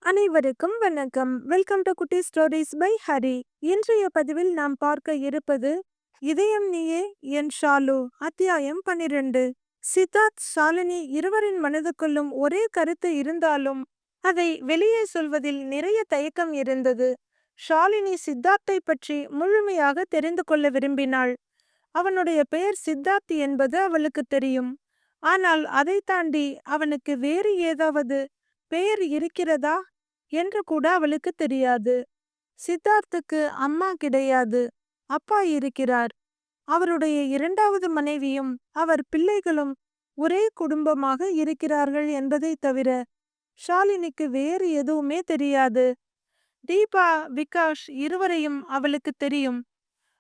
அனைவருக்கும் வணக்கம். Welcome to குட்டி ஸ்டோரிஸ் பை ஹரி. இன்றைய பதிவில் நாம் பார்க்க இருப்பது இதயம் நீயே என் ஷாலு. அத்தியாயம் 12. சித்தார்த், ஷாலினி இருவரின் மனதுக்குள்ளும் ஒரே கருத்து இருந்தாலும் அதை வெளியே சொல்வதில் நிறைய தயக்கம் இருந்தது. ஷாலினி சித்தார்த்தை பற்றி முழுமையாக தெரிந்து கொள்ள விரும்பினாள். அவனுடைய பெயர் சித்தார்த் என்பது அவளுக்கு தெரியும். ஆனால் அதை தாண்டி அவனுக்கு வேறு ஏதாவது பெயர் இருக்கிறதா என்று கூட அவளுக்கு தெரியாது. சித்தார்த்துக்கு அம்மா கிடையாது, அப்பா இருக்கிறார். அவருடைய இரண்டாவது மனைவியும் அவர் பிள்ளைகளும் ஒரே குடும்பமாக இருக்கிறார்கள் என்பதை தவிர ஷாலினிக்கு வேறு எதுவுமே தெரியாது. தீபா, விகாஷ் இருவரையும் அவளுக்கு தெரியும்.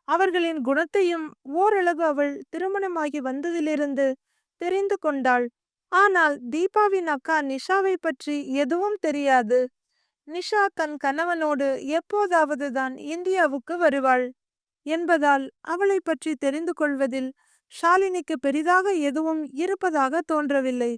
அவர்களின் குணத்தையும் ஓரளவு அவள் திருமணமாகி வந்ததிலிருந்து தெரிந்து கொண்டாள். ஆனால் தீபாவின் அக்கா நிஷாவை பற்றி எதுவும் தெரியாது. நிஷா தன் கணவனோடு எப்போதாவது தான் இந்தியாவுக்கு வருவாள் என்பதால் அவளை பற்றி தெரிந்து கொள்வதில் ஷாலினிக்கு பெரிதாக எதுவும் இருப்பதாக தோன்றவில்லை.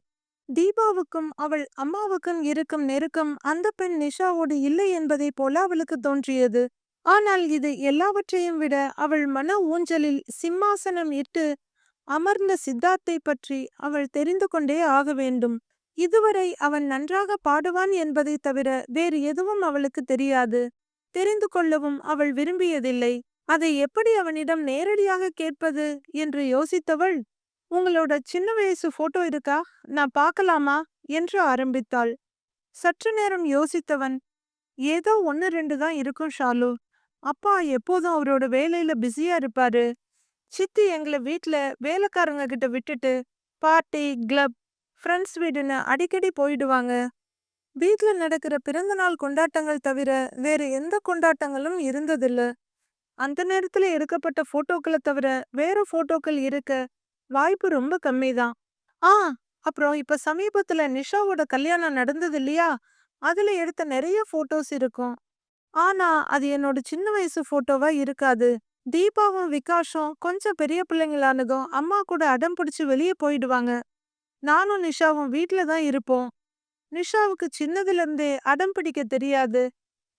தீபாவுக்கும் அவள் அம்மாவுக்கும் இருக்கும் நெருக்கம் அந்த பெண் நிஷாவோடு இல்லை என்பதை போல அவளுக்கு தோன்றியது. ஆனால் இது எல்லாவற்றையும் விட அவள் மன ஊஞ்சலில் சிம்மாசனம் இட்டு அமர்ந்த சித்தார்த்தை பற்றி அவள் தெரிந்து கொண்டே ஆக வேண்டும். இதுவரை அவன் நன்றாக பாடுவான் என்பதை தவிர வேறு எதுவும் அவளுக்கு தெரியாது. தெரிந்து கொள்ளவும் அவள் விரும்பியதில்லை. அதை எப்படி அவனிடம் நேரடியாக கேட்பது என்று யோசித்தவள், உங்களோட சின்ன வயசு போட்டோ இருக்கா, நான் பார்க்கலாமா என்று ஆரம்பித்தாள். சற்று நேரம் யோசித்தவன், ஏதோ 1-2 தான் இருக்கும் ஷாலு. அப்பா எப்போதும் அவரோட வேலையில பிஸியா இருப்பாரு. சித்தி எங்களை வீட்டுல வேலைக்காரங்க கிட்ட விட்டுட்டு பார்ட்டி, கிளப், ஃப்ரெண்ட்ஸ் வீடுன்னு அடிக்கடி போயிடுவாங்க. வீட்டுல நடக்கிற பிறந்தநாள் கொண்டாட்டங்கள் தவிர வேற எந்த கொண்டாட்டங்களும் இருந்ததில்ல. அந்த நேரத்துல எடுக்கப்பட்ட போட்டோக்களை தவிர வேற போட்டோக்கள் இருக்க வாய்ப்பு ரொம்ப கம்மிதான். அப்புறம் இப்ப சமீபத்துல நிஷாவோட கல்யாணம் நடந்தது இல்லையா, அதுல எடுத்த நிறைய போட்டோஸ் இருக்கும். ஆனா அது என்னோட சின்ன வயசு போட்டோவா இருக்காது. தீபாவும் விகாஷும் கொஞ்சம் பெரிய பிள்ளைங்களானதும் அம்மா கூட அடம் பிடிச்சு வெளியே போயிடுவாங்க. நானும் நிஷாவும் வீட்டுல தான் இருப்போம். நிஷாவுக்கு சின்னதுல இருந்தே அடம் பிடிக்க தெரியாது.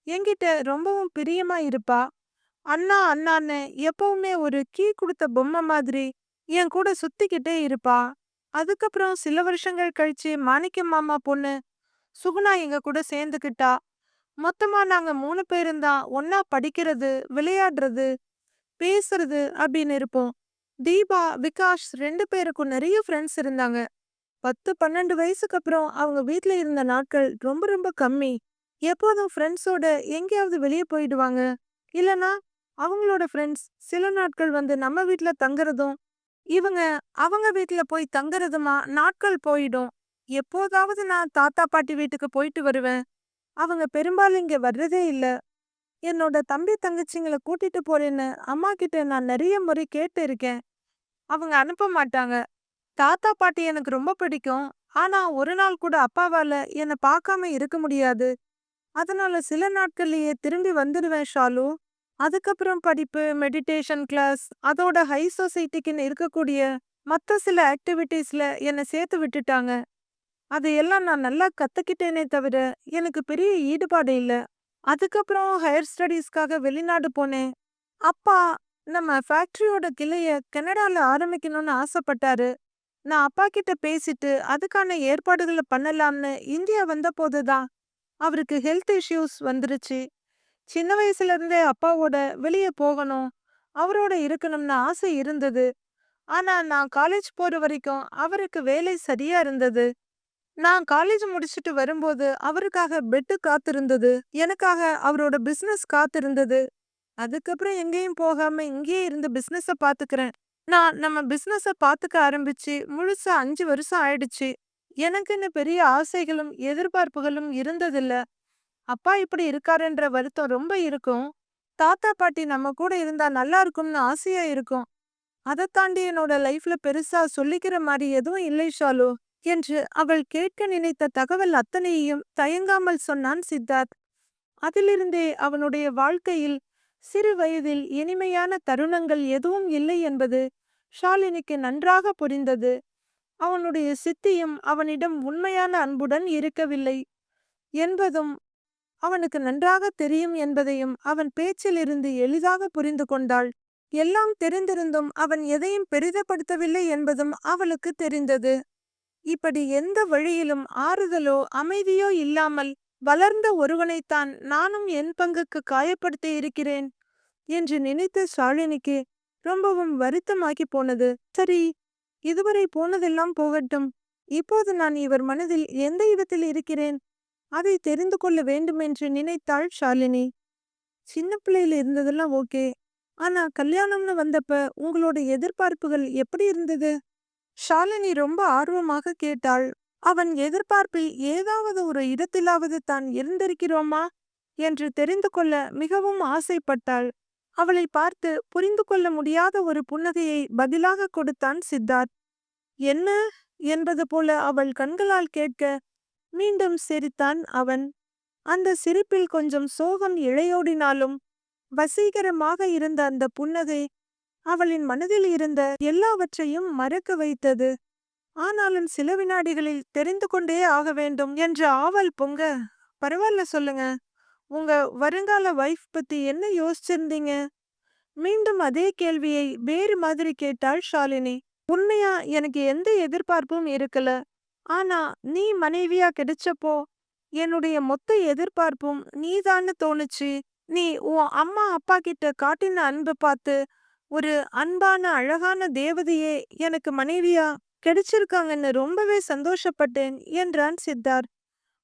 என்கிட்ட ரொம்பவும் பிரியமா இருப்பா. அண்ணா அண்ணான்னு எப்பவுமே ஒரு கீ கொடுத்த பொம்மை மாதிரி என் கூட சுத்திக்கிட்டே இருப்பா. அதுக்கப்புறம் சில வருஷங்கள் கழிச்சு மாணிக்கம் மாமா பொண்ணு சுகுணா எங்க கூட சேர்ந்துக்கிட்டா. மொத்தமா நாங்க 3 பேரும் தான் ஒன்னா படிக்கிறது, விளையாடுறது, பேசுறது அப்படின்னு இருப்போம். தீபா, விகாஷ் 2 பேருக்கும் நிறைய ஃப்ரெண்ட்ஸ் இருந்தாங்க. 10-12 வயசுக்கு அப்புறம் அவங்க வீட்ல இருந்த நாட்கள் ரொம்ப ரொம்ப கம்மி. எப்போதும் ஃப்ரெண்ட்ஸோட எங்கேயாவது வெளியே போயிடுவாங்க. இல்லனா அவங்களோட ஃப்ரெண்ட்ஸ் சில நாட்கள் வந்து நம்ம வீட்ல தங்குறதும், இவங்க அவங்க வீட்ல போய் தங்குறதுமா நாட்கள் போயிடும். எப்போதாவது நான் தாத்தா பாட்டி வீட்டுக்கு போயிட்டு வருவேன். அவங்க பெரும்பாலும் இங்க வர்றதே இல்ல. என்னோட தம்பி தங்கச்சிங்களை கூட்டிட்டு போறேன்னு அம்மா கிட்ட நான் நிறைய முறை கேட்டு இருக்கேன். அவங்க அனுப்ப மாட்டாங்க. தாத்தா பாட்டி எனக்கு ரொம்ப பிடிக்கும். ஆனா ஒரு நாள் கூட அப்பாவால என்னை பார்க்காம இருக்க முடியாது. அதனால சில நாட்கள்லயே திரும்பி வந்துடுவேன் ஷாலு. அதுக்கப்புறம் படிப்பு, மெடிடேஷன் கிளாஸ், அதோட ஹை சொசைட்டிக்குன்னு இருக்கக்கூடிய மற்ற சில ஆக்டிவிட்டீஸ்ல என்னை சேர்த்து விட்டுட்டாங்க. அதையெல்லாம் நான் நல்லா கத்துக்கிட்டேனே தவிர எனக்கு பெரிய ஈடுபாடு இல்ல. அதுக்கப்புறம் ஹையர் ஸ்டடீஸ்க்காக வெளிநாடு போனேன். அப்பா நம்ம ஃபேக்டரியோட கிளைய கனடால ஆரம்பிக்கணும்னு ஆசைப்பட்டாரு. நான் அப்பா கிட்ட பேசிட்டு அதுக்கான ஏற்பாடுகளை பண்ணலாம்னு இந்தியா வந்த போதுதான் அவருக்கு ஹெல்த் இஷ்யூஸ் வந்துருச்சு. சின்ன வயசுல இருந்தே அப்பாவோட வெளியே போகணும், அவரோட இருக்கணும்னு ஆசை இருந்தது. ஆனா நான் காலேஜ் போற வரைக்கும் அவருக்கு வேலை சரியா இருந்தது. நான் காலேஜ் முடிச்சுட்டு வரும்போது அவருக்காக பெட்டு காத்திருந்தது. எனக்காக அவரோட பிசினஸ் காத்திருந்தது. அதுக்கப்புறம் எங்கேயும் போகாம இங்கேயே இருந்து பிசினஸ பாத்துக்கிறேன். நான் நம்ம பிசினஸ பாத்துக்க ஆரம்பிச்சு முழுசா 5 வருஷம் ஆயிடுச்சு. எனக்குன்னு பெரிய ஆசைகளும் எதிர்பார்ப்புகளும் இருந்ததில்ல. அப்பா இப்படி இருக்காருன்ற வருத்தம் ரொம்ப இருக்கும். தாத்தா பாட்டி நம்ம கூட இருந்தா நல்லா இருக்கும்னு ஆசையா இருக்கும். அதை தாண்டி என்னோட லைஃப்ல பெருசா சொல்லிக்கிற மாதிரி எதுவும் இல்லை ஷாலு என்று அவள் கேட்க நினைத்த தகவல் அத்தனையையும் தயங்காமல் சொன்னான் சித்தார்த். அதிலிருந்தே அவனுடைய வாழ்க்கையில் சிறு வயதில் இனிமையான தருணங்கள் எதுவும் இல்லை என்பது ஷாலினிக்கு நன்றாக புரிந்தது. அவனுடைய சித்தியும் அவனிடம் உண்மையான அன்புடன் இருக்கவில்லை என்பதும் அவனுக்கு நன்றாக தெரியும் என்பதையும் அவன் பேச்சிலிருந்து எளிதாக புரிந்து கொண்டாள். எல்லாம் தெரிந்திருந்தும் அவன் எதையும் பெரிதப்படுத்தவில்லை என்பதும் அவளுக்கு தெரிந்தது. இப்படி எந்த வழியிலும் ஆறுதலோ அமைதியோ இல்லாமல் வளர்ந்த ஒருவனைத்தான் நானும் என் பங்குக்கு காயப்படுத்தி இருக்கிறேன் என்று நினைத்த ஷாலினிக்கு ரொம்பவும் வருத்தமாகி போனது. சரி, இதுவரை போனதெல்லாம் போகட்டும். இப்போது நான் இவர் மனதில் எந்த இடத்தில் இருக்கிறேன் அதை தெரிந்து கொள்ள வேண்டுமென்று நினைத்தாள் ஷாலினி. சின்ன பிள்ளையில இருந்ததெல்லாம் ஓகே, ஆனா கல்யாணம்னு வந்தப்ப உங்களோட எதிர்பார்ப்புகள் எப்படி இருந்தது? ஷாலினி ரொம்ப ஆர்வமாக கேட்டாள். அவன் எதிர்பார்ப்பில் ஏதாவது ஒரு இடத்திலாவது தான் இருந்திருக்கிறோமா என்று தெரிந்து கொள்ள மிகவும் ஆசைப்பட்டாள். அவளை பார்த்து புரிந்து கொள்ள முடியாத ஒரு புன்னகையை பதிலாக கொடுத்தான் சித்தார்த். என்ன என்பது போல அவள் கண்களால் கேட்க மீண்டும் சிரித்தான் அவன். அந்த சிரிப்பில் கொஞ்சம் சோகம் இழையோடினாலும் வசீகரமாக இருந்த அந்த புன்னகை அவளின் மனதில் இருந்த எல்லாவற்றையும் மறக்க வைத்தது. ஆனாலும் சில வினாடிகளில் தெரிந்து கொண்டே ஆக வேண்டும் என்ற ஆவல் பொங்க, பரவாயில்ல சொல்லுங்க, உங்க வருங்கால வைஃப் பத்தி என்ன யோசிச்சிருந்தீங்க? மீண்டும் அதே கேள்வியை வேறு மாதிரி கேட்டாள் ஷாலினி. உண்மையா எனக்கு எந்த எதிர்பார்ப்பும் இருக்கல. ஆனா நீ மனைவியா கிடைச்சப்போ என்னுடைய மொத்த எதிர்பார்ப்பும் நீதான்னு தோணுச்சு. நீ உன் அம்மா அப்பா கிட்ட காட்டின அன்பு பார்த்து ஒரு அன்பான அழகான தேவதையே எனக்கு மனைவியா கிடைச்சிருக்காங்கன்னு ரொம்பவே சந்தோஷப்பட்டேன் என்றான் சித்தார்த்.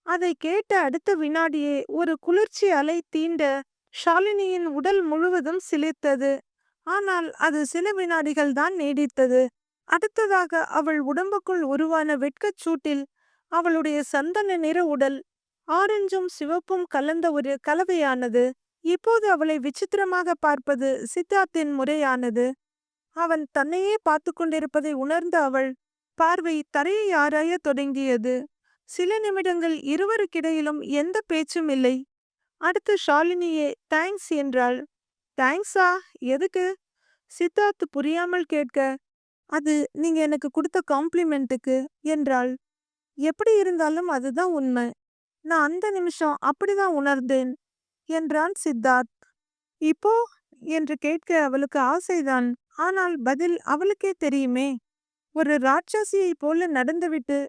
அதை கேட்ட அடுத்த வினாடியே ஒரு குளிர்ச்சி அலை தீண்ட ஷாலினியின் உடல் முழுவதும் சிலிர்த்தது. ஆனால் அது சில வினாடிகள் தான் நீடித்தது. அடுத்ததாக அவள் உடம்புக்குள் உருவான வெட்கச் சூட்டில் அவளுடைய சந்தன நிற உடல் ஆரஞ்சும் சிவப்பும் கலந்த ஒரு கலவையானது. இப்போது அவளை விசித்திரமாக பார்ப்பது சித்தார்த்தின் முறையானது. அவன் தன்னையே பார்த்து கொண்டிருப்பதை உணர்ந்த அவள் பார்வை தரையை ஆராய தொடங்கியது. சில நிமிடங்கள் இருவருக்கிடையிலும் எந்த பேச்சும் இல்லை. அடுத்து ஷாலினியே தேங்க்ஸ் என்றாள். தேங்க்ஸா? எதுக்கு? சித்தார்த் புரியாமல் கேட்க, அது நீங்க எனக்கு கொடுத்த காம்ப்ளிமெண்ட்டுக்கு என்றாள். எப்படி இருந்தாலும் அதுதான் உண்மை. நான் அந்த நிமிஷம் அப்படிதான் உணர்ந்தேன் என்றான் சித்தார்த். இப்போ என்று கேட்க அவளுக்கு ஆசைதான். ஆனால் பதில் அவளுக்கே தெரியுமே. ஒரு ராட்சசியை போல நடந்துவிட்டு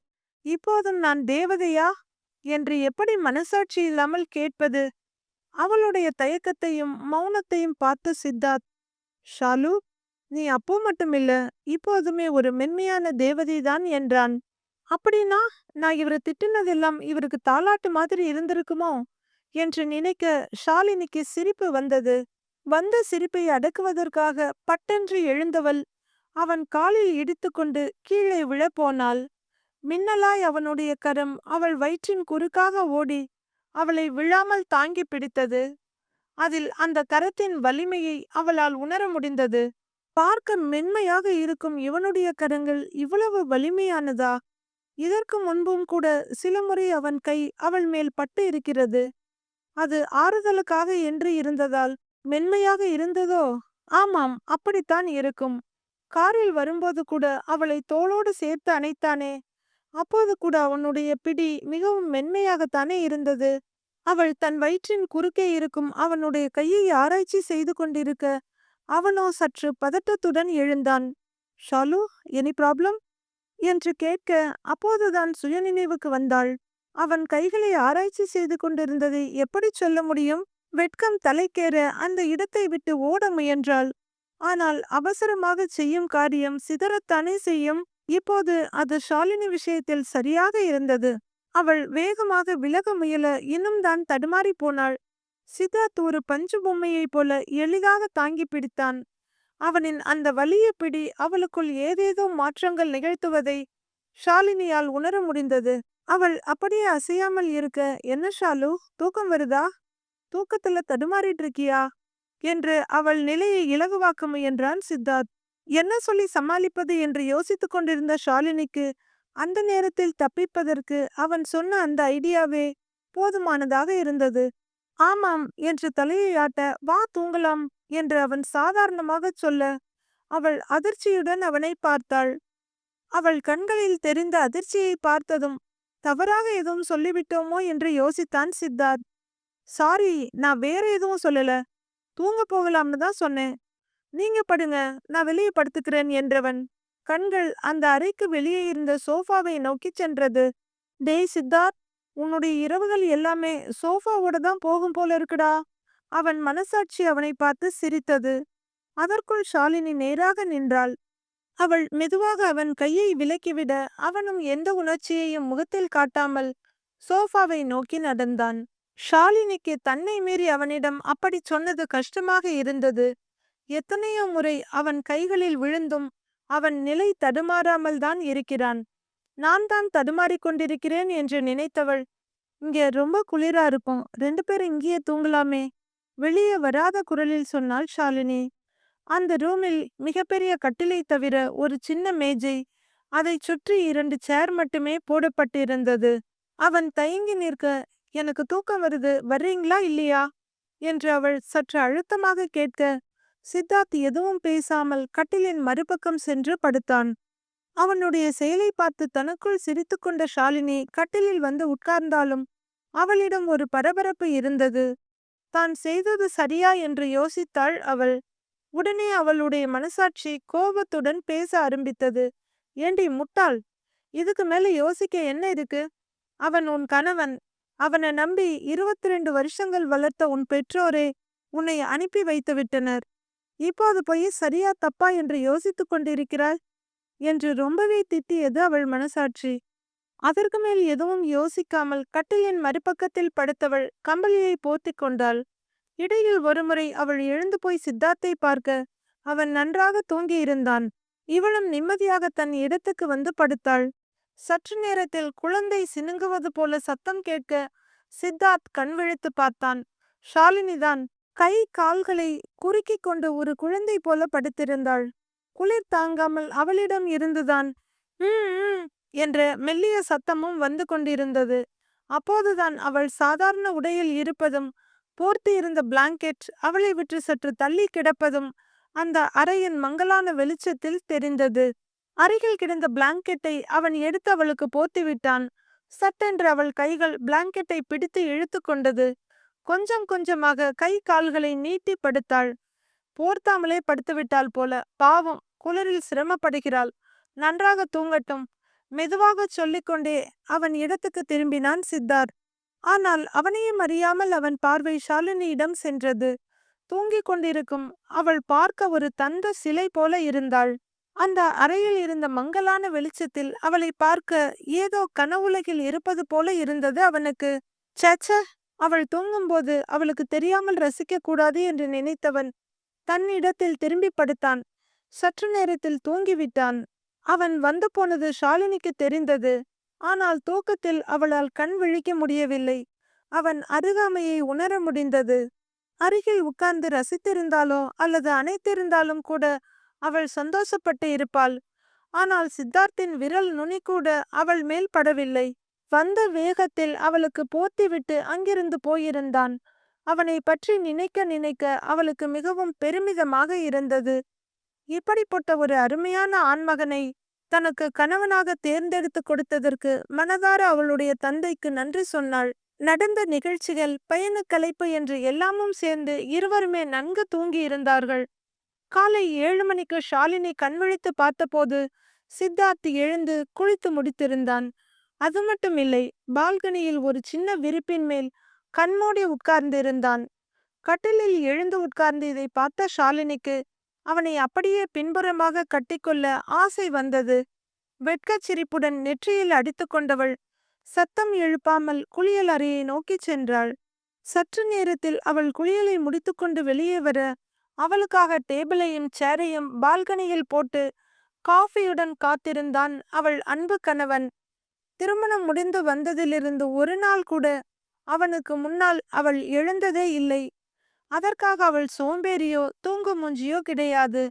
இப்போதும் நான் தேவதையா என்று எப்படி மனசாட்சி இல்லாமல் கேட்பது? அவளுடைய தயக்கத்தையும் மௌனத்தையும் பார்த்த சித்தார்த், ஷாலு, நீ அப்போ மட்டுமில்ல இப்போதுமே ஒரு மென்மையான தேவதைதான் என்றான். அப்படின்னா நான் இவரை திட்டினதெல்லாம் இவருக்கு தாலாட்டு மாதிரி இருந்திருக்குமோ என்று நினைக்க ஷாலினிக்கு சிரிப்பு வந்தது. வந்த சிரிப்பை அடக்குவதற்காக பட்டென்று எழுந்தவள் அவன் காலில் இடித்துக்கொண்டு கீழே விழப்போனாள். மின்னலாய் அவனுடைய கரம் அவள் வயிற்றின் குறுக்காக ஓடி அவளை விழாமல் தாங்கி பிடித்தது. அதில் அந்த கரத்தின் வலிமையை அவளால் உணர முடிந்தது. பார்க்க மென்மையாக இருக்கும் இவனுடைய கரங்கள் இவ்வளவு வலிமையானதா? இதற்கு முன்பும் கூட சில முறை அவன் கை அவள் மேல் பட்டு இருக்கிறது. அது ஆறுதலுக்காக என்று இருந்ததால் மென்மையாக இருந்ததோ? ஆமாம், அப்படித்தான் இருக்கும். காரில் வரும்போது கூட அவளை தோளோடு சேர்த்து அணைத்தானே, அப்போது கூட அவனுடைய பிடி மிகவும் மென்மையாகத்தானே இருந்தது. அவள் தன் வயிற்றின் குறுக்கே இருக்கும் அவனுடைய கையை ஆராய்ச்சி செய்து கொண்டிருக்க அவனோ சற்று பதட்டத்துடன் எழுந்தான். ஷாலு, எனி ப்ராப்ளம் என்று கேட்க அப்போதுதான் சுயநினைவுக்கு வந்தாள். அவன் கைகளை ஆராய்ச்சி செய்து கொண்டிருந்ததை எப்படி சொல்ல முடியும்? வெட்கம் தலைக்கேற அந்த இடத்தை விட்டு ஓட முயன்றாள். ஆனால் அவசரமாக செய்யும் காரியம் சிதறத்தானே செய்யும். இப்போது அது ஷாலினி விஷயத்தில் சரியாக இருந்தது. அவள் வேகமாக விலக முயல இன்னும் தான் தடுமாறி போனாள். சித்தார்த் ஒரு பஞ்சு பொம்மையைப் போல எளிதாக தாங்கி பிடித்தான். அவனின் அந்த வலிய பிடி அவளுக்குள் ஏதேதோ மாற்றங்கள் நிகழ்த்துவதை ஷாலினியால் உணர முடிந்தது. அவள் அப்படியே அசையாமல் இருக்க, என்ன ஷாலு, தூக்கம் வருதா? தூக்கத்துல தடுமாறிட்டு இருக்கியா என்று அவள் நிலையை இலகுவாக்க முயன்றான் சித்தார்த். என்ன சொல்லி சமாளிப்பது என்று யோசித்துக் கொண்டிருந்த ஷாலினிக்கு அந்த நேரத்தில் தப்பிப்பதற்கு அவன் சொன்ன அந்த ஐடியாவே போதுமானதாக இருந்தது. ஆமாம் என்று தலையை ஆட்ட, வா தூங்கலாம் என்று அவன் சாதாரணமாக சொல்ல அவள் அதிர்ச்சியுடன் அவனை பார்த்தாள். அவள் கண்களில் தெரிந்த அதிர்ச்சியை பார்த்ததும் தவறாக எதுவும் சொல்லிவிட்டோமோ என்று யோசித்தான் சித்தார்த். சாரி, நான் வேற எதுவும் சொல்லல. தூங்க போகலாம்னு தான் சொன்னேன். நீங்க படுங்க, நான் வெளியே படுத்துக்கிறேன் என்றவன் கண்கள் அந்த அறைக்கு வெளியே இருந்த சோஃபாவை நோக்கிச் சென்றது. டேய் சித்தார்த், உன்னுடைய இரவுகள் எல்லாமே சோஃபாவோட தான் போகும் போல இருக்குடா. அவன் மனசாட்சி அவனை பார்த்து சிரித்தது. அதற்குள் ஷாலினி நேராக நின்றாள். அவள் மெதுவாக அவன் கையை விலக்கிவிட அவனும் எந்த உணர்ச்சியையும் முகத்தில் காட்டாமல் சோஃபாவை நோக்கி நடந்தான். ஷாலினிக்கு தன்னை மீறி அவனிடம் அப்படி சொன்னது கஷ்டமாக இருந்தது. எத்தனையோ முறை அவன் கைகளில் விழுந்தும் அவன் நிலை தடுமாறாமல் தான் இருக்கிறான். நான் தான் தடுமாறிக் கொண்டிருக்கிறேன் என்று நினைத்தவள், இங்க ரொம்ப குளிரா இருக்கும், 2 பேரும் இங்கேயே தூங்கலாமே, வெளியே வராத குரலில் சொன்னாள் ஷாலினி. அந்த ரூமில் மிகப்பெரிய கட்டிலை தவிர ஒரு சின்ன மேஜை, அதைச் சுற்றி 2 சேர் மட்டுமே போடப்பட்டிருந்தது. அவன் தயங்கி நிற்க, எனக்கு தூக்கம் வருது, வர்றீங்களா இல்லையா என்று அவள் சற்று அழுத்தமாக கேட்க, சித்தார்த் எதுவும் பேசாமல் கட்டிலின் மறுபக்கம் சென்று படுத்தான். அவனுடைய செயலை பார்த்து தனக்குள் சிரித்துக்கொண்ட ஷாலினி கட்டிலில் வந்து உட்கார்ந்தாலும் அவளிடம் ஒரு பரபரப்பு இருந்தது. தான் செய்தது சரியா என்று யோசித்தாள் அவள். உடனே அவளுடைய மனசாட்சி கோபத்துடன் பேச ஆரம்பித்தது. ஏண்டி முட்டாள், இதுக்கு மேல யோசிக்க என்ன இருக்கு? அவன் உன் கணவன். அவனை நம்பி 22 வருஷங்கள் வளர்த்த உன் பெற்றோரே உன்னை அனுப்பி வைத்து விட்டனர். இப்போது போய் சரியா தப்பா என்று யோசித்துக் கொண்டிருக்கிறாள் என்று ரொம்பவே திட்டியது அவள் மனசாட்சி. அதற்கு மேல் எதுவும் யோசிக்காமல் கட்டிலின் மறுபக்கத்தில் படுத்தவள் கம்பளியை போர்த்திக் கொண்டாள். இடையில் ஒருமுறை அவள் எழுந்து போய் சித்தார்த்தை பார்க்க அவன் நன்றாக தூங்கியிருந்தான். இவளும் நிம்மதியாக தன் இடத்துக்கு வந்து படுத்தாள். சற்று நேரத்தில் குழந்தை சினுங்குவது போல சத்தம் கேட்க சித்தார்த் கண் விழித்து பார்த்தான். ஷாலினிதான் கை கால்களை குறுக்கிக் கொண்டு ஒரு குழந்தை போல படுத்திருந்தாள். குளிர் தாங்காமல் அவளிடம் இருந்துதான் என்ற மெல்லிய சத்தமும் வந்து கொண்டிருந்தது. அப்போதுதான் அவள் சாதாரண உடையில் இருப்பதும் போர்த்தி இருந்த பிளாங்கெட் அவளை விட்டு சற்று தள்ளி கிடப்பதும் அந்த அறையின் மங்கலான வெளிச்சத்தில் தெரிந்தது. அருகில் கிடந்த பிளாங்கெட்டை அவன் எடுத்து அவளுக்கு போர்த்திவிட்டான். சட்டென்று அவள் கைகள் பிளாங்கெட்டை பிடித்து இழுத்து கொண்டது. கொஞ்சம் கொஞ்சமாக கை கால்களை நீட்டி படுத்தாள். போர்த்தாமலே படுத்துவிட்டாள் போல. பாவம், குளிரில் சிரமப்படுகிறாள், நன்றாக தூங்கட்டும். மெதுவாக சொல்லிக்கொண்டே அவன் இடத்துக்கு திரும்பினான் சித்தார்த். ஆனால் அவனையும் அறியாமல் அவன் பார்வை ஷாலினியிடம் சென்றது. தூங்கிக் கொண்டிருக்கும் அவள் பார்க்க ஒரு தந்த சிலை போல இருந்தாள். அந்த அறையில் இருந்த மங்கலான வெளிச்சத்தில் அவளை பார்க்க ஏதோ கனவுலகில் இருப்பது போல இருந்தது அவனுக்கு. சேச்ச, அவள் தூங்கும்போது அவளுக்கு தெரியாமல் ரசிக்க கூடாது என்று நினைத்தவன் தன்னிடத்தில் திரும்பி படுத்தான். சற்று நேரத்தில் தூங்கிவிட்டான். அவன் வந்து போனது ஷாலினிக்கு தெரிந்தது. ஆனால் தூக்கத்தில் அவளால் கண் விழிக்க முடியவில்லை. அவன் அருகாமையை உணர முடிந்தது. அருகில் உட்கார்ந்து ரசித்திருந்தாலோ அல்லது அணைத்திருந்தாலும் கூட அவள் சந்தோஷப்பட்டு இருப்பாள். ஆனால் சித்தார்த்தின் விரல் நுனி கூட அவள் மேல் படவில்லை. வந்த வேகத்தில் அவளுக்கு போத்திவிட்டு அங்கிருந்து போயிருந்தான். அவனை பற்றி நினைக்க நினைக்க அவளுக்கு மிகவும் பெருமிதமாக இருந்தது. இப்படிப்பட்ட ஒரு அருமையான ஆண்மகனை தனக்கு கணவனாக தேர்ந்தெடுத்து கொடுத்ததற்கு மனதார அவளுடைய தந்தைக்கு நன்றி சொன்னாள். நடந்த நிகழ்ச்சிகள், பயண களைப்பு என்று எல்லாமும் சேர்ந்து இருவருமே நன்கு தூங்கி இருந்தார்கள். காலை 7 மணிக்கு ஷாலினி கண்விழித்து பார்த்தபோது சித்தார்த் எழுந்து குளித்து முடித்திருந்தான். அது மட்டும் இல்லை, பால்கனியில் ஒரு சின்ன விரிப்பின் மேல் கண்மூடி உட்கார்ந்திருந்தான். கட்டிலில் எழுந்து உட்கார்ந்து இதை பார்த்த ஷாலினிக்கு அவனை அப்படியே பின்புறமாக கட்டிக்கொள்ள ஆசை வந்தது. வெட்கச் சிரிப்புடன் நெற்றியில் அடித்து கொண்டவள் சத்தம் எழுப்பாமல் குளியல் அறையை நோக்கிச் சென்றாள். சற்று நேரத்தில் அவள் குளியலை முடித்துக்கொண்டு வெளியே வர அவளுக்காக டேபிளையும் சேரையும் பால்கனியில் போட்டு காஃபியுடன் காத்திருந்தான் அவள் அன்பு கணவன். திருமணம் முடிந்து வந்ததிலிருந்து ஒரு நாள் கூட அவனுக்கு முன்னால் அவள் எழுந்ததே இல்லை. அதற்காக அவள் சோம்பேறியோ தூங்கு மூஞ்சியோ கிடையாது.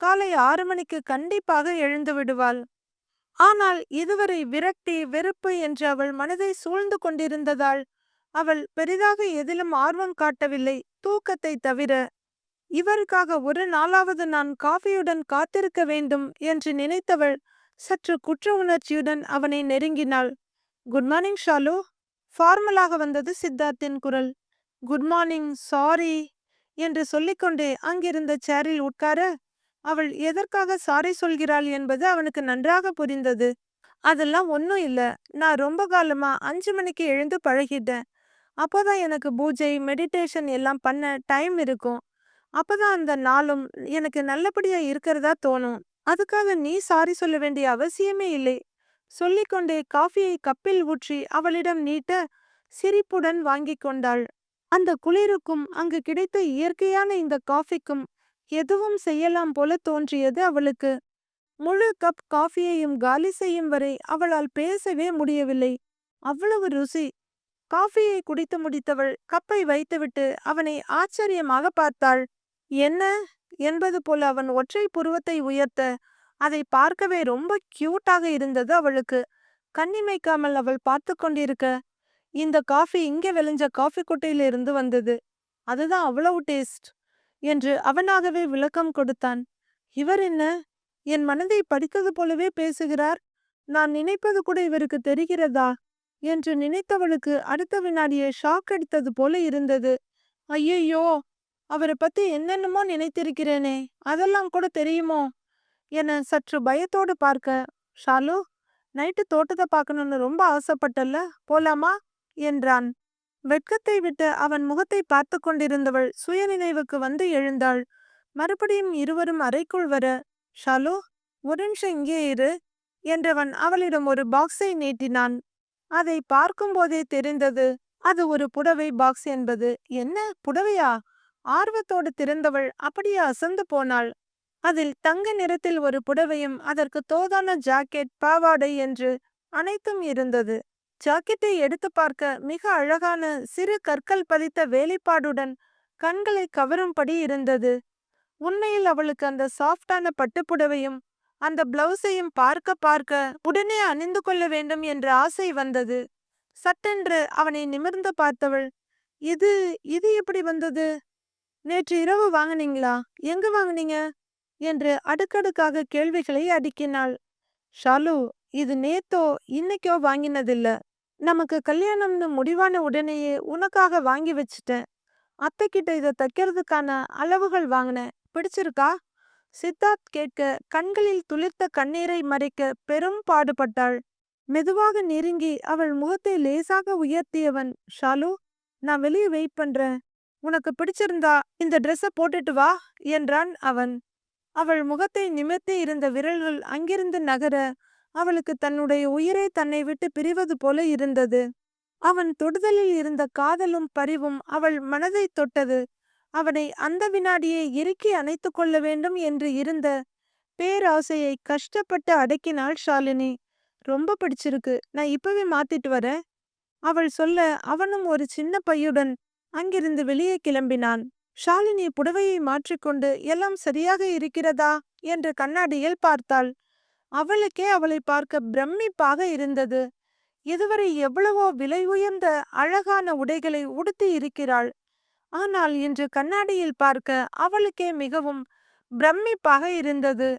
காலை 6 மணிக்கு கண்டிப்பாக எழுந்து விடுவாள். ஆனால் இதுவரை விரக்தி, வெறுப்பு என்று அவள் மனதை சூழ்ந்து கொண்டிருந்ததால் அவள் பெரிதாக எதிலும் ஆர்வம் காட்டவில்லை, தூக்கத்தை தவிர. இவருக்காக ஒரு நாளாவது நான் காஃபியுடன் காத்திருக்க வேண்டும் என்று நினைத்தவள் சற்று குற்ற உணர்ச்சியுடன் அவனை நெருங்கினாள். Good morning Shalu. ஃபார்மலாக வந்தது சித்தார்த்தின் குரல். குட் மார்னிங், சாரி என்று சொல்லிக்கொண்டே அங்கிருந்த சேரில் உட்கார, அவள் எதற்காக சாரி சொல்கிறாள் என்பது அவனுக்கு நன்றாக புரிந்தது. அதெல்லாம் ஒன்றும் இல்ல. நான் ரொம்ப காலமா 5 மணிக்கு எழுந்து பழகிட்டேன். அப்போதான் எனக்கு பூஜை, மெடிடேஷன் எல்லாம் பண்ண டைம் இருக்கும். அப்பதான் அந்த நாளும் எனக்கு நல்லபடியா இருக்கிறதா தோணும். அதுக்காக நீ சாரி சொல்ல வேண்டிய அவசியமே இல்லை. சொல்லிக்கொண்டே காஃபியை கப்பில் ஊற்றி அவளிடம் நீட்ட, சிரிப்புடன் வாங்கிக் கொண்டாள். அந்த குளிருக்கும் அங்கு கிடைத்த இயற்கையான இந்த காஃபிக்கும் எதுவும் செய்யலாம் போல தோன்றியது அவளுக்கு. முழு கப் காஃபியையும் காலி செய்யும் வரை அவளால் பேசவே முடியவில்லை. அவ்வளவு ருசி. காஃபியை குடித்து முடித்தவள் கப்பை வைத்துவிட்டு அவனை ஆச்சரியமாக பார்த்தாள். என்ன என்பது போல அவன் ஒற்றை புருவத்தை உயர்த்த, அதை பார்க்கவே ரொம்ப கியூட்டாக இருந்தது அவளுக்கு. கண்ணிமைக்காமல் அவள் பார்த்து கொண்டிருக்க, இந்த காஃபி இங்கே விளைஞ்ச காஃபி கொட்டையிலிருந்து வந்தது. அதுதான் அவ்வளவு டேஸ்ட் என்று அவனாகவே விளக்கம் கொடுத்தான். இவர் என்ன, என் மனதை படித்தது போலவே பேசுகிறார். நான் நினைப்பது கூட இவருக்கு தெரிகிறதா என்று நினைத்தவளுக்கு அடுத்த வினாடியே ஷாக் அடித்தது போல இருந்தது. ஐயையோ, அவரை பத்தி என்னென்னமோ நினைத்திருக்கிறேனே, அதெல்லாம் கூட தெரியுமோ என சற்று பயத்தோடு பார்க்க, ஷாலு, நைட்டு தோட்டத்தை பார்க்கணும்னு ரொம்ப ஆசைப்பட்டல்ல, போலாமா என்றான். வெட்கத்தை விட்டு அவன் முகத்தை பார்த்து கொண்டிருந்தவள் சுயநினைவுக்கு வந்து எழுந்தாள். மறுபடியும் இருவரும் அறைக்குள் வர, ஷாலு, ஒரு நிமிஷம் இங்கே இரு என்றவன் அவளிடம் ஒரு பாக்ஸை நீட்டினான். அதை பார்க்கும்போதே தெரிந்தது அது ஒரு புடவை பாக்ஸ் என்பது. என்ன புடவையா? ஆர்வத்தோடு திறந்தவள் அப்படியே அசந்து போனாள். அதில் தங்க நிறத்தில் ஒரு புடவையும் அதற்கு தோதான ஜாக்கெட், பாவாடை என்று அனைத்தும் இருந்தது. ஜாக்கெட்டை எடுத்து பார்க்க மிக அழகான சிறு கற்கள் பதித்த வேலைப்பாடுடன் கண்களை கவரும்படி இருந்தது. உண்மையில் அவளுக்கு அந்த சாஃப்டான பட்டுப்புடவையும் அந்த பிளவுஸையும் பார்க்க பார்க்க உடனே அணிந்து கொள்ள வேண்டும் என்ற ஆசை வந்தது. சட்டென்று அவனை நிமிர்ந்து பார்த்தவள், இது இது எப்படி வந்தது? நேற்று இரவு வாங்குனீங்களா? எங்க வாங்குனீங்க என்று அடுக்கடுக்காக கேள்விகளை அடுக்கினாள். ஷாலு, இது நேத்தோ இன்னைக்கோ வாங்கினதில்ல. நமக்கு கல்யாணம்னு முடிவான உடனேயே உனக்காக வாங்கி வச்சிட்டேன். அத்தைக்கிட்ட இதை தைக்கிறதுக்கான அளவுகள் வாங்கினேன். பிடிச்சிருக்கா? சித்தார்த் கேட்க கண்களில் துளிர்த்த கண்ணீரை மறைக்க பெரும் பாடுபட்டாள். மெதுவாக நெருங்கி அவள் முகத்தை லேசாக உயர்த்தியவன், ஷாலு, நான் வெளியே வெயிட் பண்றேன். உனக்கு பிடிச்சிருந்தா இந்த ட்ரெஸ்ஸை போட்டுட்டு வா என்றான் அவன். அவள் முகத்தை நிமிர்த்தி இருந்த விரல்கள் அங்கிருந்து நகர அவளுக்கு தன்னுடைய உயிரை தன்னை விட்டு பிரிவது போல இருந்தது. அவன் தொடுதலில் இருந்த காதலும் பரிவும் அவள் மனதை தொட்டது. அவனை அந்த வினாடியே இறுக்கி அணைத்து கொள்ள வேண்டும் என்று இருந்த பேராசையை கஷ்டப்பட்டு அடக்கினாள் ஷாலினி. ரொம்ப பிடிச்சிருக்கு, நான் இப்பவே மாத்திட்டு வரேன் அவள் சொல்ல அவனும் ஒரு சின்ன பையுடன் அங்கிருந்து வெளியே கிளம்பினான். ஷாலினி புடவையை மாற்றிக்கொண்டு எல்லாம் சரியாக இருக்கிறதா என்று கண்ணாடியில் பார்த்தாள். அவளுக்கே அவளை பார்க்க பிரமிப்பாக இருந்தது. இதுவரை எவ்வளவோ விலை உயர்ந்த அழகான உடைகளை உடுத்தி இருக்கிறாள். ஆனால் இன்று கண்ணாடியில் பார்க்க அவளுக்கே மிகவும் பிரமிப்பாக இருந்தது.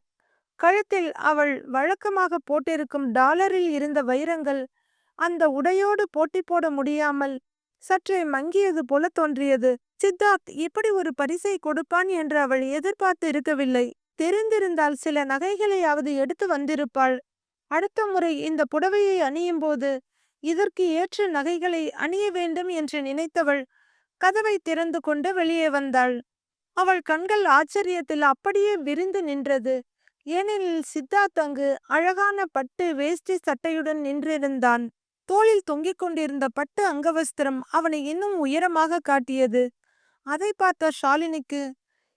கழுத்தில் அவள் வழக்கமாக போட்டிருக்கும் டாலரில் இருந்த வைரங்கள் அந்த உடையோடு போட்டி போட முடியாமல் சற்றே மங்கியது போல தோன்றியது. சித்தார்த் இப்படி ஒரு பரிசை கொடுப்பான் என்று அவள் எதிர்பார்த்து இருக்கவில்லை. தெரிந்திருந்தால் சில நகைகளையாவது எடுத்து வந்திருப்பாள். அடுத்த முறை இந்த புடவையை அணியும் போது இதற்கு ஏற்ற நகைகளை அணிய வேண்டும் என்று நினைத்தவள் கதவை திறந்து கொண்டு வெளியே வந்தாள். அவள் கண்கள் ஆச்சரியத்தில் அப்படியே விரிந்து நின்றது. ஏனெனில் சித்தார்த் அங்கு அழகான பட்டு வேஷ்டி சட்டையுடன் நின்றிருந்தான். தோளில் தொங்கிக் கொண்டிருந்த பட்டு அங்கவஸ்திரம் அவனை இன்னும் உயரமாக காட்டியது. அதை பார்த்த ஷாலினிக்கு,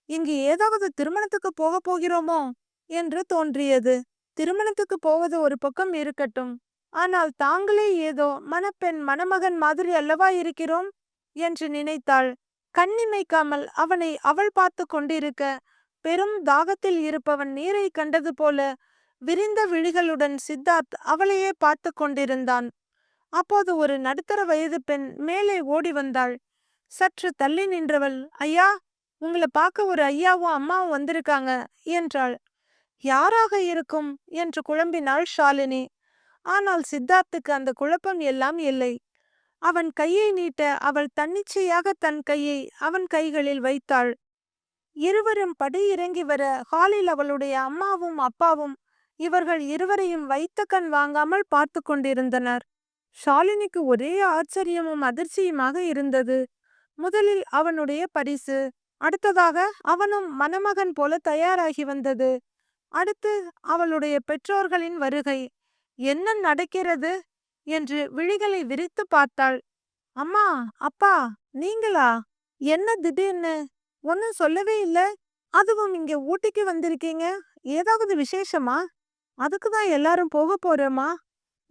இங்கு ஏதாவது திருமணத்துக்கு போக போகிறோமோ என்று தோன்றியது. திருமணத்துக்கு போவது ஒரு பக்கம் இருக்கட்டும், ஆனால் தாங்களே ஏதோ மணப்பெண் மணமகன் மாதிரி அல்லவா இருக்கிறோம் என்று நினைத்தாள். கண்ணிமைக்காமல் அவனை அவள் பார்த்து கொண்டிருக்க பெரும் தாகத்தில் இருப்பவன் நீரை கண்டது போல விரிந்த விழிகளுடன் சித்தார்த் அவளையே பார்த்து கொண்டிருந்தான். அப்போது ஒரு நடுத்தர வயது பெண் மேலே ஓடி வந்தாள். சற்று தள்ளி நின்றவள், ஐயா, உங்களை பார்க்க ஒரு ஐயாவும் அம்மாவும் வந்திருக்காங்க என்றாள். யாராக இருக்கும் என்று குழம்பினாள் ஷாலினி. ஆனால் சித்தார்த்துக்கு அந்த குழப்பம் எல்லாம் இல்லை. அவன் கையை நீட்ட அவள் தன்னிச்சையாக தன் கையை அவன் கைகளில் வைத்தாள். இருவரும் படி இறங்கி வர ஹாலில் அவளுடைய அம்மாவும் அப்பாவும் இவர்கள் இருவரையும் வைத்த கண் வாங்காமல் பார்த்து கொண்டிருந்தனர். ஷாலினிக்கு ஒரே ஆச்சரியமும் அதிர்ச்சியுமாக இருந்தது. முதலில் அவனுடைய பரிசு, அடுத்ததாக அவனும் மணமகன் போல தயாராகி வந்தது, அடுத்து அவளுடைய பெற்றோர்களின் வருகை. என்ன நடக்கிறது என்று விழிகளை விரித்து பார்த்தாள். அம்மா, அப்பா, நீங்களா? என்ன திடீர்னு? ஒன்னும் சொல்லவே இல்ல. அதுவும் இங்க ஊட்டிக்கு வந்திருக்கீங்க. ஏதாவது விசேஷமா? அதுக்குதான் எல்லாரும் போக போறோமா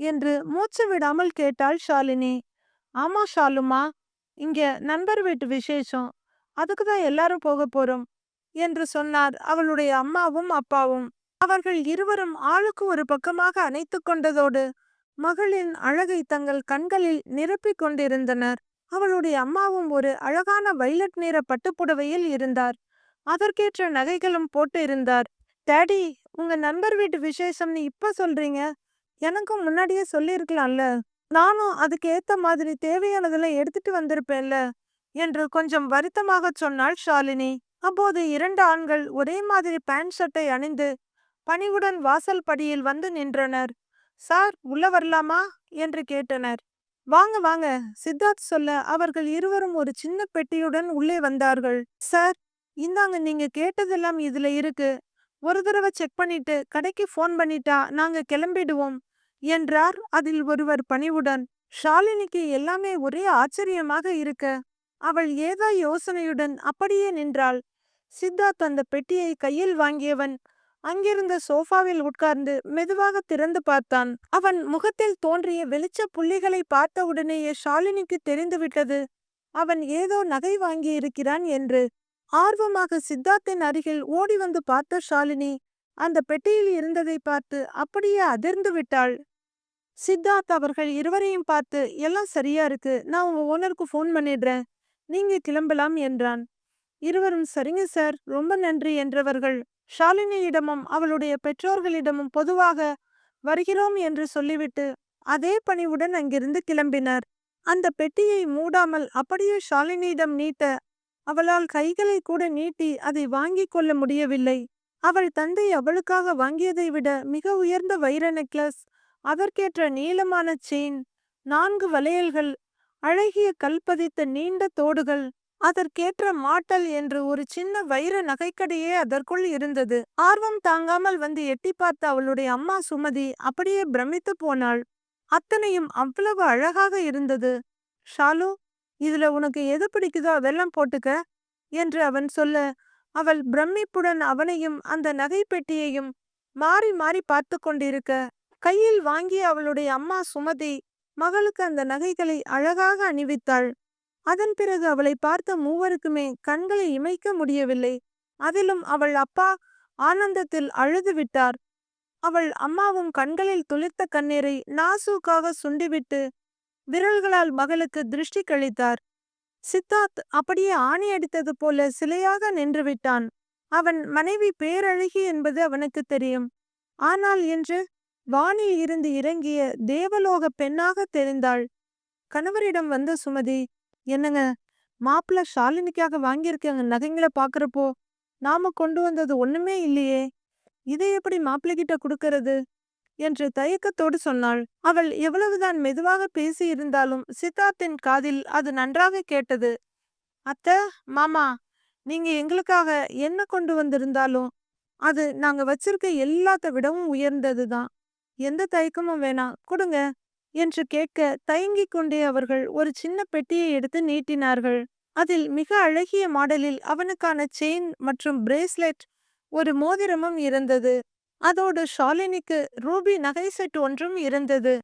என்று மூச்சு விடாமல் கேட்டாள் ஷாலினி. ஆமா ஷாலுமா, இங்க நண்பர் வீட்டு விசேஷம், அதுக்குதான் எல்லாரும் போக போறோம் என்று சொன்னார் அவளுடைய அம்மாவும் அப்பாவும். அவர்கள் இருவரும் ஆளுக்கு ஒரு பக்கமாக அணைத்து கொண்டதோடு மகளின் அழகை தங்கள் கண்களில் நிரப்பிக் கொண்டிருந்தனர். அவளுடைய அம்மாவும் ஒரு அழகான வைலட் நிற பட்டுப்புடவையில் இருந்தார். அதற்கேற்ற நகைகளும் போட்டு இருந்தார். டாடி, உங்க நண்பர் வீட்டு விசேஷம்னு இப்ப சொல்றீங்க, எனக்கும் முன்னாடியே சொல்லியிருக்கலாம்ல. நானும் அதுக்கு ஏத்த மாதிரி தேவையானதெல்லாம் எடுத்துட்டு வந்திருப்பேன்ல என்று கொஞ்சம் வருத்தமாக சொன்னாள் ஷாலினி. அப்போது 2 ஆண்கள் ஒரே மாதிரி பேண்ட் ஷர்ட்டை அணிந்து பணிவுடன் வாசல் படியில் வந்து நின்றனர். சார், உள்ள வரலாமா என்று கேட்டனர். வாங்க வாங்க, சித்தார்த் சொல்ல அவர்கள் இருவரும் ஒரு சின்ன பெட்டியுடன் உள்ளே வந்தார்கள். சார், இந்தாங்க, நீங்க கேட்டதெல்லாம் இதுல இருக்கு. ஒரு தடவை செக் பண்ணிட்டு கடைக்கு ஃபோன் பண்ணிட்டா நாங்க கிளம்பிடுவோம் என்றார் அதில் ஒருவர் பணிவுடன். ஷாலினிக்கு எல்லாமே ஒரே ஆச்சரியமாக இருக்க அவள் ஏதோ யோசனையுடன் அப்படியே நின்றாள். சித்தார்த் அந்த பெட்டியை கையில் வாங்கியவன் அங்கிருந்த சோஃபாவில் உட்கார்ந்து மெதுவாக திறந்து பார்த்தான். அவன் முகத்தில் தோன்றிய வெளிச்ச புள்ளிகளை பார்த்த உடனேயே ஷாலினிக்கு தெரிந்துவிட்டது அவன் ஏதோ நகை வாங்கி இருக்கிறான் என்று. ஆர்வமாக சித்தார்த்தின் அருகில் ஓடி வந்து பார்த்த ஷாலினி அந்த பெட்டியில் இருந்ததை பார்த்து அப்படியே அதிர்ந்து விட்டாள். சித்தார்த் அவர்கள் இருவரையும் பார்த்து, எல்லாம் சரியா இருக்கு, நான் உங்க ஓனருக்கு ஃபோன் பண்ணிடுறேன், நீங்க கிளம்பலாம் என்றான். இருவரும் சரிங்க சார், ரொம்ப நன்றி என்றவர்கள் ஷாலினியிடமும் அவளுடைய பெற்றோர்களிடமும் பொதுவாக வருகிறோம் என்று சொல்லிவிட்டு அதே பணிவுடன் அங்கிருந்து கிளம்பினர். அந்த பெட்டியை மூடாமல் அப்படியே ஷாலினியிடம் நீட்ட அவளால் கைகளை கூட நீட்டி அதை வாங்கிக் கொள்ள முடியவில்லை. அவள் தந்தை அவளுக்காக வாங்கியதை விட மிக உயர்ந்த வைர நெக்லஸ், அதற்கேற்ற நீளமான செயின், 4 வளையல்கள், அழகிய கல்பதித்த நீண்ட தோடுகள், அதற்கேற்ற மாட்டல் என்று ஒரு சின்ன வைர நகைக்கடையே அதற்குள் இருந்தது. ஆர்வம் தாங்காமல் வந்து எட்டி பார்த்த அவளுடைய அம்மா சுமதி அப்படியே பிரமித்து போனாள். அத்தனையும் அவ்வளவு அழகாக இருந்தது. ஷாலு, இதுல உனக்கு எது பிடிக்குதோ அதெல்லாம் போட்டுக்க என்று அவன் சொல்ல அவள் பிரமிப்புடன் அவனையும் அந்த நகை பெட்டியையும் மாறி மாறி பார்த்து கொண்டிருக்க கையில் வாங்கி அவளுடைய அம்மா சுமதி மகளுக்கு அந்த நகைகளை அழகாக அணிவித்தாள். அதன் பிறகு அவளை பார்த்த மூவருக்குமே கண்களை இமைக்க முடியவில்லை. அதிலும் அவள் அப்பா ஆனந்தத்தில் அழுது விட்டார். அவள் அம்மாவும் கண்களில் துளிர்த்த கண்ணீரை நாசூக்காக சுண்டிவிட்டு விரல்களால் மகளுக்கு திருஷ்டி கழித்தார். சித்தார்த் அப்படியே ஆணி அடித்தது போல சிலையாக நின்று விட்டான். அவன் மனைவி பேரழகி என்பது அவனுக்கு தெரியும். ஆனால் இன்று வானில் இருந்து இறங்கிய தேவலோக பெண்ணாக தெரிந்தாள். கணவரிடம் வந்த சுமதி, என்னங்க, மாப்பிள்ள ஷாலினிக்காக வாங்கியிருக்காங்க நகைங்களை பாக்குறப்போ நாம கொண்டு வந்தது ஒண்ணுமே இல்லையே, இதை எப்படி மாப்பிள்ளைகிட்ட கொடுக்கறது என்று தயக்கத்தோடு சொன்னாள். அவள் எவ்வளவுதான் மெதுவாக பேசி இருந்தாலும் சித்தார்த்தின் காதில் அது நன்றாக கேட்டது. அத்த, மாமா, நீங்க எங்களுக்காக என்ன கொண்டு வந்திருந்தாலும் அது நாங்க வச்சிருக்க எல்லாத்த விடவும் உயர்ந்ததுதான். எந்த தயக்கமும் வேணாம், கொடுங்க என்று கேட்க தயங்கிக் கொண்டே அவர்கள் ஒரு சின்ன பெட்டியை எடுத்து நீட்டினார்கள். அதில் மிக அழகிய மாடலில் அவனுக்கான செயின் மற்றும் பிரேஸ்லெட், ஒரு மோதிரமும் இருந்தது. அதோடு ஷாலினிக்கு ரூபி நகை செட் ஒன்றும் இருந்தது.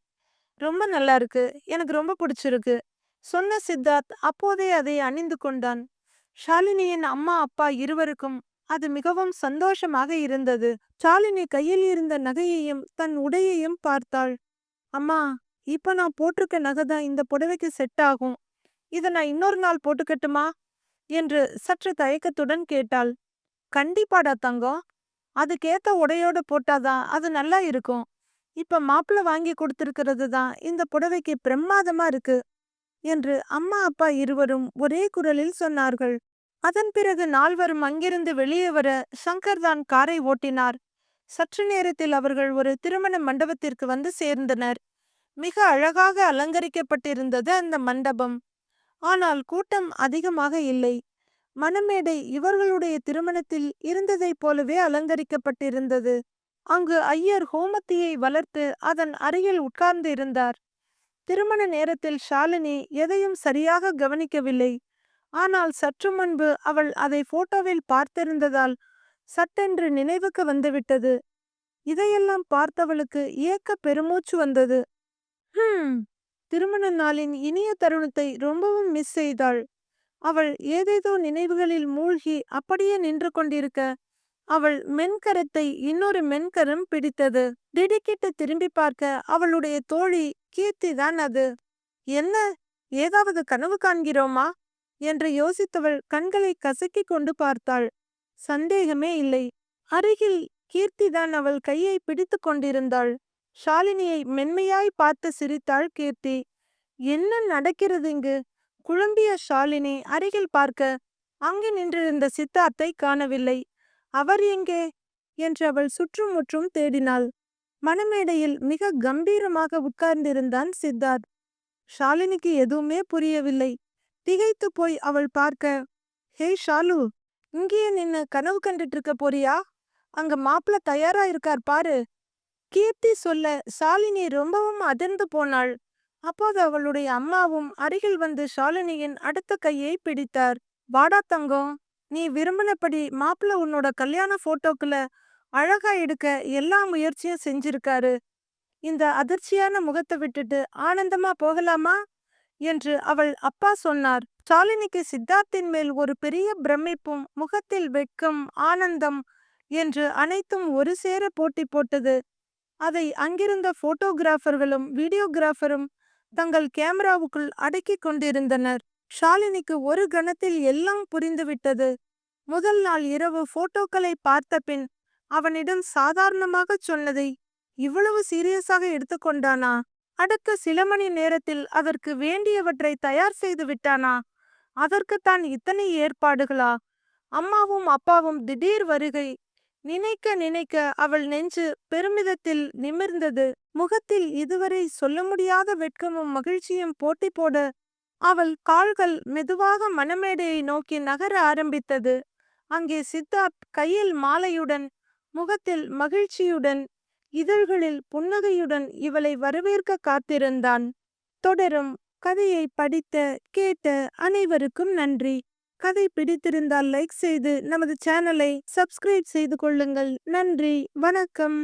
ரொம்ப நல்லா இருக்கு, எனக்கு ரொம்ப பிடிச்சிருக்கு சொன்ன சித்தார்த் அப்போதே அதை அணிந்து கொண்டான். ஷாலினியின் அம்மா அப்பா இருவருக்கும் அது மிகவும் சந்தோஷமாக இருந்தது. ஷாலினி கையில் இருந்த நகையையும் தன் உடையையும் பார்த்தாள். அம்மா, இப்ப நான் போட்டிருக்க நகை தான் இந்த புடவைக்கு செட் ஆகும், இதை நான் இன்னொரு நாள் போட்டுக்கட்டுமா என்று சற்று தயக்கத்துடன் கேட்டாள். கண்டிப்பாடா தங்கம், அதுக்கேத்த உடையோட போட்டாதான் அது நல்லா இருக்கும். இப்ப மாப்பிள்ள வாங்கி கொடுத்திருக்கிறது தான் இந்த புடவைக்கு பிரமாதமா இருக்கு என்று அம்மா அப்பா இருவரும் ஒரே குரலில் சொன்னார்கள். அதன் பிறகு நால்வரும் அங்கிருந்து வெளியே வர சங்கர் தான் காரை ஓட்டினார். சற்று நேரத்தில் அவர்கள் ஒரு திருமண மண்டபத்திற்கு வந்து சேர்ந்தனர். மிக அழகாக அலங்கரிக்கப்பட்டிருந்தது அந்த மண்டபம். ஆனால் கூட்டம் அதிகமாக இல்லை. மணமேடை இவர்களுடைய திருமணத்தில் இருந்ததைப் போலவே அலங்கரிக்கப்பட்டிருந்தது. அங்கு ஐயர் ஹோமத்தியை வளர்த்து அதன் அருகில் உட்கார்ந்து இருந்தார். திருமண நேரத்தில் ஷாலினி எதையும் சரியாக கவனிக்கவில்லை. ஆனால் சற்று முன்பு அவள் அதை போட்டோவில் பார்த்திருந்ததால் சட்டென்று நினைவுக்கு வந்துவிட்டது. இதையெல்லாம் பார்த்தவளுக்கு ஏக்க பெருமூச்சு வந்தது. திருமண நாளின் இனிய தருணத்தை ரொம்பவும் மிஸ் செய்தாள். அவள் ஏதேதோ நினைவுகளில் மூழ்கி அப்படியே நின்று கொண்டிருக்க அவள் மென்கரத்தை இன்னொரு மென்கரம் பிடித்தது. திடுக்கிட்டு திரும்பி பார்க்க அவளுடைய தோழி கீர்த்திதான் அது. என்ன, ஏதாவது கனவு காண்கிறோமா என்று யோசித்தவள் கண்களை கசக்கிக் கொண்டு பார்த்தாள். சந்தேகமே இல்லை, அருகில் கீர்த்திதான் அவள் கையை பிடித்து கொண்டிருந்தாள். ஷாலினியை மென்மையாய் பார்த்து சிரித்தாள் கீர்த்தி. என்ன நடக்கிறது இங்கு? குழம்பிய ஷாலினி அருகில் பார்க்க அங்கு நின்றிருந்த சித்தார்த்தை காணவில்லை. அவர் எங்கே என்று அவள் சுற்றும் முற்றும் தேடினாள். மணமேடையில் மிக கம்பீரமாக உட்கார்ந்திருந்தான் சித்தார்த். ஷாலினிக்கு எதுவுமே புரியவில்லை. திகைத்து போய் அவள் பார்க்க, ஹே ஷாலு, இங்கேயே நின்னு கனவு கண்டுட்டு இருக்க போறியா? அங்க மாப்பிள்ள தயாரா இருக்கார் பாரு. கீர்த்தி சொல்ல ஷாலினி ரொம்பவும் அதிர்ந்து போனாள். அப்போது அவளுடைய அம்மாவும் அருகில் வந்து ஷாலினியின் அடுத்த கையை பிடித்தார். வாடா தங்கம், நீ விரும்பினபடி மாப்பிள்ள உன்னோட கல்யாண போட்டோக்குள்ள அழகா எடுக்க எல்லா முயற்சியும் செஞ்சிருக்காரு. இந்த அதிர்ச்சியான முகத்தை விட்டுட்டு ஆனந்தமா போகலாமா என்று அவள் அப்பா சொன்னார். ஷாலினிக்கு சித்தார்த்தின் மேல் ஒரு பெரிய பிரமிப்பும் முகத்தில் வெட்கம், ஆனந்தம் என்று அனைத்தும் ஒரு சேர போட்டி போட்டது. அதை அங்கிருந்த போட்டோகிராஃபர்களும் வீடியோகிராஃபரும் தங்கள் கேமராவுக்குள் அடக்கிக் கொண்டிருந்தனர். ஷாலினிக்கு ஒரு கணத்தில் எல்லாம் புரிந்துவிட்டது. முதல் நாள் இரவு போட்டோக்களை பார்த்த பின் அவனிடம் சாதாரணமாக சொன்னதை இவ்வளவு சீரியஸாக எடுத்துக்கொண்டானா? அடுத்த சில மணி நேரத்தில் அதற்கு வேண்டியவற்றை தயார் செய்து விட்டானா? அதற்குத்தான் இத்தனை ஏற்பாடுகளா? அம்மாவும் அப்பாவும் திடீர் வருகை. நினைக்க நினைக்க அவள் நெஞ்சு பெருமிதத்தில் நிமிர்ந்தது. முகத்தில் இதுவரை சொல்ல முடியாத வெட்கமும் மகிழ்ச்சியும் போட்டி போட அவள் கால்கள் மெதுவாக மணமேடையை நோக்கி நகர ஆரம்பித்தது. அங்கே சித்தார்த் கையில் மாலையுடன், முகத்தில் மகிழ்ச்சியுடன், இதழ்களில் புன்னகையுடன் இவளை வரவேற்க காத்திருந்தான். தொடரும். கதையை படித்த கேட்ட அனைவருக்கும் நன்றி. கதை பிடித்திருந்தால் லைக் செய்து நமது சேனலை சப்ஸ்கிரைப் செய்து கொள்ளுங்கள். நன்றி, வணக்கம்.